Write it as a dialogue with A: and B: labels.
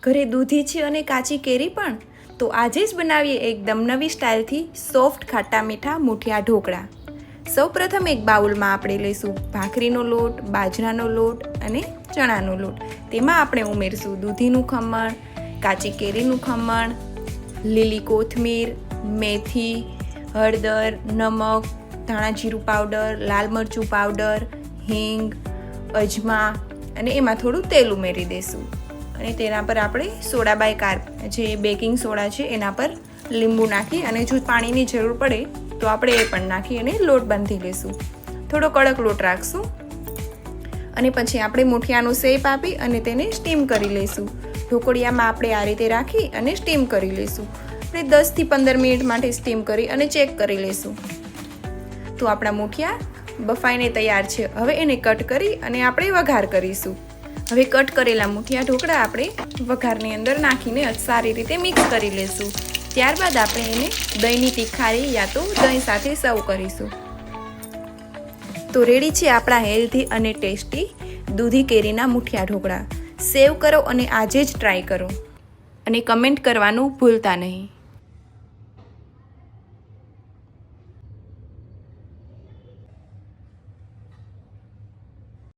A: ઘરે દૂધી છે અને કાચી કેરી પણ? તો આજે જ બનાવીએ એકદમ નવી સ્ટાઇલથી સોફ્ટ ખાટા મીઠા મૂઠિયા ઢોકળા. સૌપ્રથમ એક બાઉલમાં આપણે લઈશું ભાખરીનો લોટ, બાજરાનો લોટ અને ચણાનો લોટ. તેમાં આપણે ઉમેરશું દૂધીનું ખમણ, કાચી કેરીનું ખમણ, લીલી કોથમીર, મેથી, હળદર, નમક, ધાણા જીરું પાવડર, લાલ મરચું પાવડર, હિંગ, અજમા અને એમાં થોડું તેલ ઉમેરી દઈશું. અને તેના પર આપણે સોડા બાયકાર્બ જે બેકિંગ સોડા છે એના પર લીંબુ નાખી અને જો પાણીની જરૂર પડે તો આપણે એ પણ નાખી અને લોટ બાંધી લઈશું. થોડો કડક લોટ રાખશું અને પછી આપણે મૂઠિયાનો શેપ આપી અને તેને સ્ટીમ કરી લઈશું. ઢોકળિયામાં આપણે આ રીતે રાખી અને સ્ટીમ કરી લઈશું. આપણે 10 થી 15 મિનિટ માટે સ્ટીમ કરી અને ચેક કરી લઈશું. તો આપણા મૂઠિયા બફાઈને તૈયાર છે. હવે એને કટ કરી અને આપણે વઘાર કરીશું. હવે કટ કરેલા મૂઠિયા ઢોકળા આપણે વઘારની અંદર નાખીને સારી રીતે મિક્સ કરી લઈશું. ત્યારબાદ આપણે એને દહીંની તીખારી યા તો દહીં સાથે સર્વ કરીશું. તો રેડી છે આપણા હેલ્ધી અને ટેસ્ટી દૂધી કેરીના મૂઠિયા ઢોકળા. સેવ કરો અને આજે જ ટ્રાય કરો અને કમેન્ટ કરવાનું ભૂલતા નહીં.